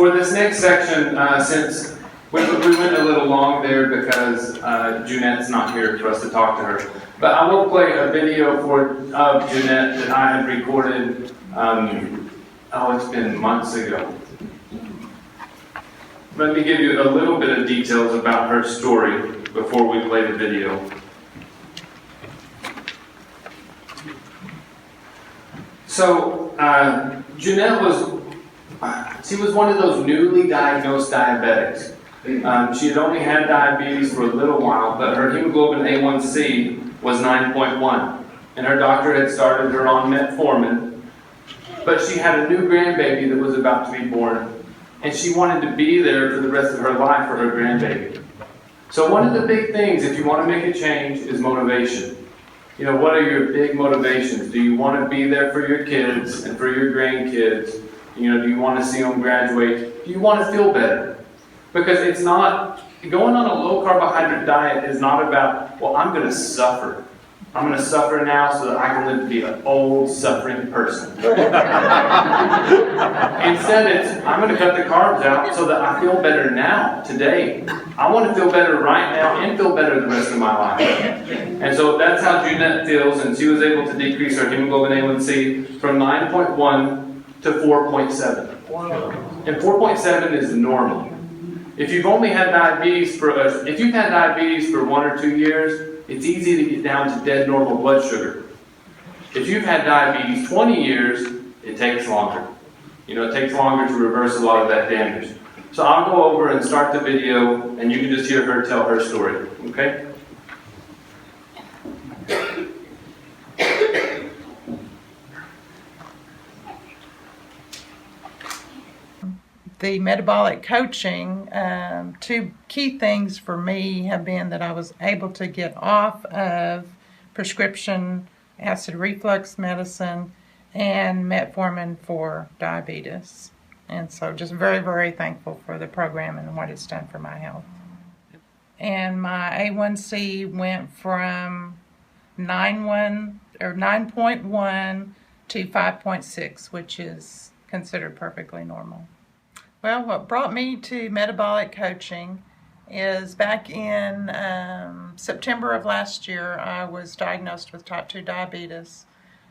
For this next section, since we went a little long there because Junette's not here for us to talk to her, but I will play a video of Junette that I had recorded, it's been months ago. Let me give you a little bit of details about her story before we play the video. So, Junette was one of those newly diagnosed diabetics. She had only had diabetes for a little while, but her hemoglobin A1C was 9.1. And her doctor had started her on Metformin. But she had a new grandbaby that was about to be born. And she wanted to be there for the rest of her life for her grandbaby. So one of the big things, if you want to make a change, is motivation. You know, what are your big motivations? Do you want to be there for your kids and for your grandkids? You know, do you want to see them graduate? Do you want to feel better? Because it's not, going on a low carbohydrate diet is not about, well, I'm going to suffer. I'm going to suffer now so that I can live to be an old, suffering person. Instead, it's, I'm going to cut the carbs out so that I feel better now, today. I want to feel better right now and feel better the rest of my life. And so that's how Junette feels, and she was able to decrease her hemoglobin A1C from 9.1 to 4.7. Wow. And 4.7 is normal. If you've had diabetes for 1 or 2 years, it's easy to get down to dead normal blood sugar. If you've had diabetes 20 years, it takes longer. You know, it takes longer to reverse a lot of that damage. So I'll go over and start the video, and you can just hear her tell her story, okay? The metabolic coaching, two key things for me have been that I was able to get off of prescription acid reflux medicine and Metformin for diabetes. And so just very, very thankful for the program and what it's done for my health. And my A1C went from 9.1 to 5.6, which is considered perfectly normal. Well, what brought me to metabolic coaching is back in September of last year, I was diagnosed with type 2 diabetes.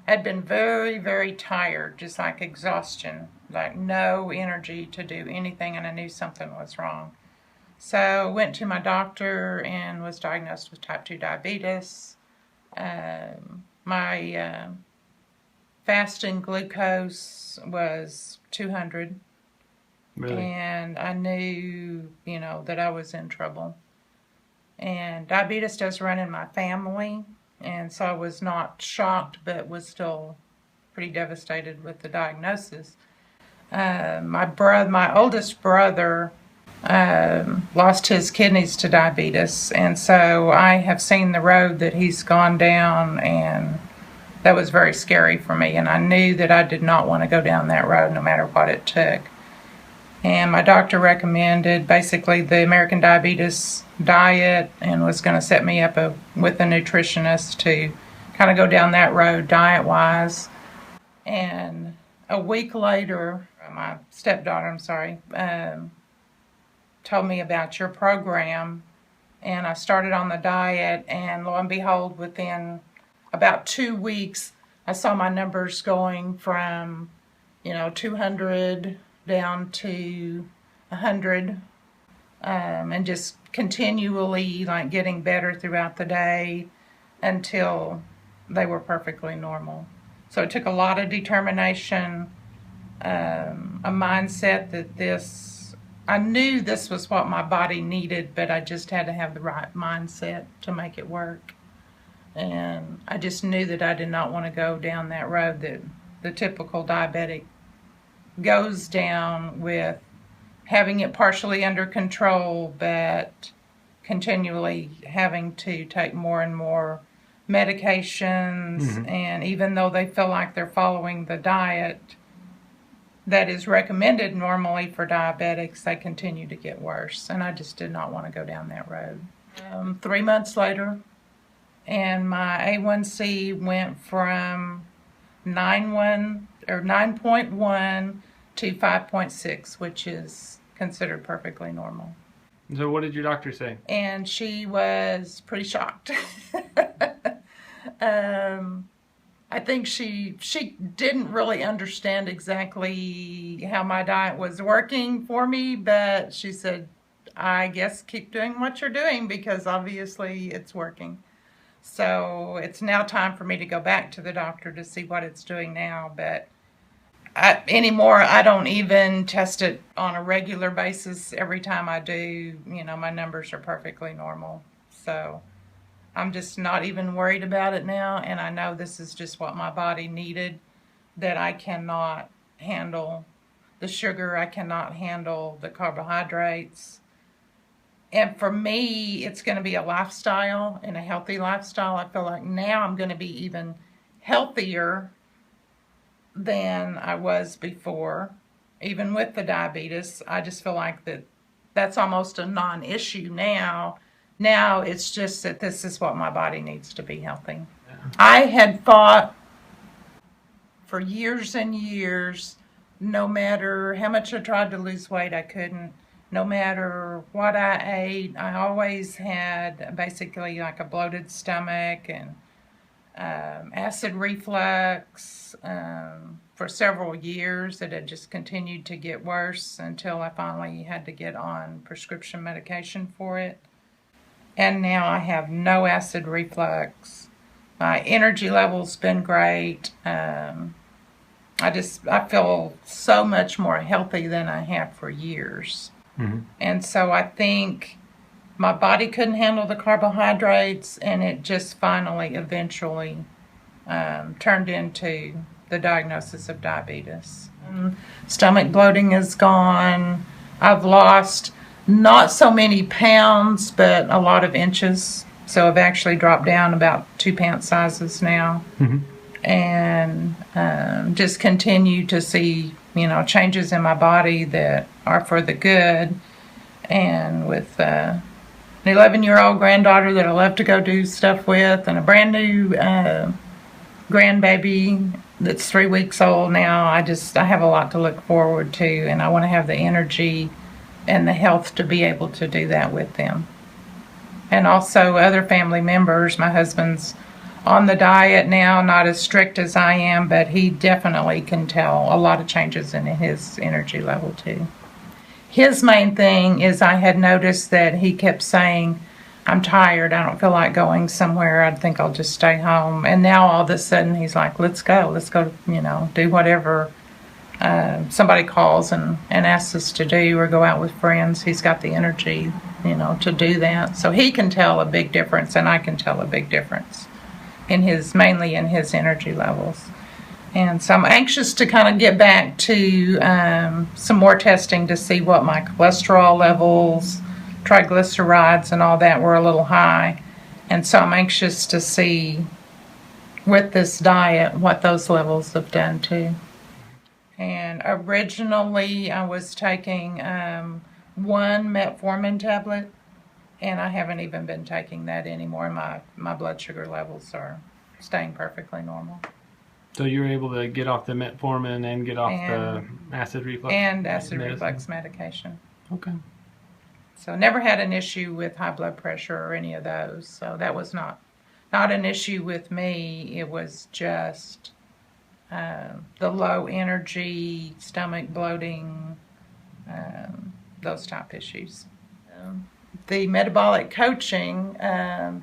I'd been very, very tired, just like exhaustion, like no energy to do anything, and I knew something was wrong. So I went to my doctor and was diagnosed with type 2 diabetes. My fasting glucose was 200. Really? And I knew, that I was in trouble. And diabetes does run in my family, and so I was not shocked, but was still pretty devastated with the diagnosis. My oldest brother lost his kidneys to diabetes, and so I have seen the road that he's gone down, and that was very scary for me, and I knew that I did not want to go down that road no matter what it took. And my doctor recommended basically the American Diabetes diet and was going to set me up with a nutritionist to kind of go down that road diet-wise. And a week later, my stepdaughter, told me about your program, and I started on the diet, and lo and behold, within about 2 weeks, I saw my numbers going from, 200 down to 100, and just continually getting better throughout the day until they were perfectly normal. So it took a lot of determination, a mindset that I knew this was what my body needed, but I just had to have the right mindset to make it work. And I just knew that I did not want to go down that road that the typical diabetic goes down, with having it partially under control, but continually having to take more and more medications. Mm-hmm. And even though they feel like they're following the diet that is recommended normally for diabetics, they continue to get worse. And I just did not want to go down that road. 3 months later, and my A1C went from 9.1 to 5.6, which is considered perfectly normal. So what did your doctor say? And she was pretty shocked. I think she didn't really understand exactly how my diet was working for me, but she said, I guess keep doing what you're doing because obviously it's working. So it's now time for me to go back to the doctor to see what it's doing now. But anymore, I don't even test it on a regular basis. Every time I do, my numbers are perfectly normal. So I'm just not even worried about it now. And I know this is just what my body needed, that I cannot handle the sugar. I cannot handle the carbohydrates. And for me, it's going to be a lifestyle and a healthy lifestyle. I feel like now I'm going to be even healthier than I was before. Even with the diabetes, I just feel like that's almost a non-issue now. Now it's just that this is what my body needs to be healthy. Yeah. I had fought for years and years, no matter how much I tried to lose weight, I couldn't. No matter what I ate, I always had basically like a bloated stomach and acid reflux for several years. It had just continued to get worse until I finally had to get on prescription medication for it. And now I have no acid reflux. My energy level's been great. I feel so much more healthy than I have for years. Mm-hmm. And so I think my body couldn't handle the carbohydrates, and it just finally, eventually, turned into the diagnosis of diabetes. Stomach bloating is gone. I've lost not so many pounds, but a lot of inches. So I've actually dropped down about 2 pant sizes now. Mm-hmm. And just continue to see, changes in my body that are for the good. And with an 11-year-old granddaughter that I love to go do stuff with, and a brand new grandbaby that's 3 weeks old now, I have a lot to look forward to, and I want to have the energy and the health to be able to do that with them. And also other family members. My husband's on the diet now, not as strict as I am, but he definitely can tell a lot of changes in his energy level too. His main thing is I had noticed that he kept saying, I'm tired, I don't feel like going somewhere, I think I'll just stay home. And now all of a sudden he's like, let's go, do whatever somebody calls and asks us to do, or go out with friends. He's got the energy, to do that. So he can tell a big difference, and I can tell a big difference mainly in his energy levels. And so I'm anxious to kind of get back to some more testing to see what my cholesterol levels, triglycerides, and all that were a little high. And so I'm anxious to see with this diet what those levels have done too. And originally I was taking one Metformin tablet, and I haven't even been taking that anymore. My blood sugar levels are staying perfectly normal. So you were able to get off the metformin and get off the acid reflux? And acid reflux medication. Okay. So never had an issue with high blood pressure or any of those. So that was not an issue with me. It was just the low energy, stomach bloating, those type issues. The metabolic coaching,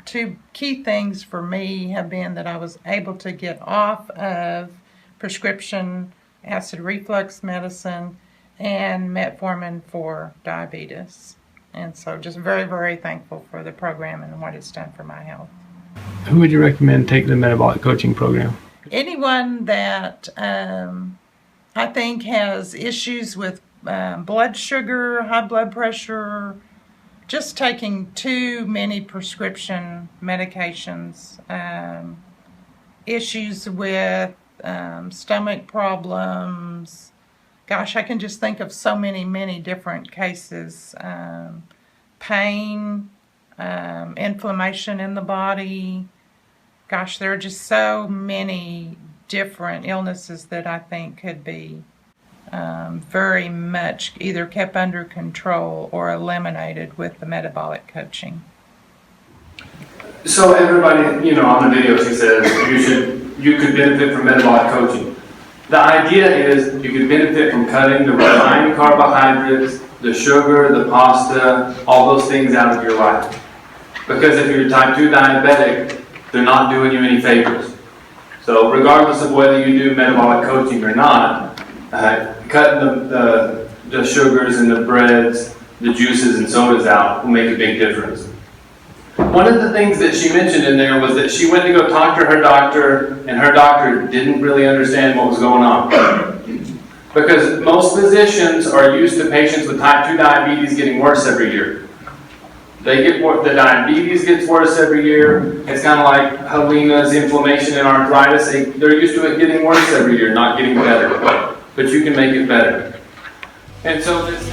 two key things for me have been that I was able to get off of prescription acid reflux medicine and metformin for diabetes. And so just very, very thankful for the program and what it's done for my health. Who would you recommend take the metabolic coaching program? Anyone that I think has issues with blood sugar, high blood pressure, just taking too many prescription medications, issues with stomach problems. Gosh, I can just think of so many different cases. Pain, inflammation in the body. Gosh, there are just so many different illnesses that I think could be very much either kept under control or eliminated with the metabolic coaching. So everybody, on the video she says you could benefit from metabolic coaching. The idea is you could benefit from cutting the refined carbohydrates, the sugar, the pasta, all those things out of your life. Because if you're type 2 diabetic, they're not doing you any favors. So regardless of whether you do metabolic coaching or not, cutting the sugars and the breads, the juices and sodas out will make a big difference. One of the things that she mentioned in there was that she went to go talk to her doctor, and her doctor didn't really understand what was going on. Because most physicians are used to patients with type 2 diabetes getting worse every year. The diabetes gets worse every year. It's kind of like Helena's inflammation and arthritis. They're used to it getting worse every year, not getting better. But you can make it better. And so this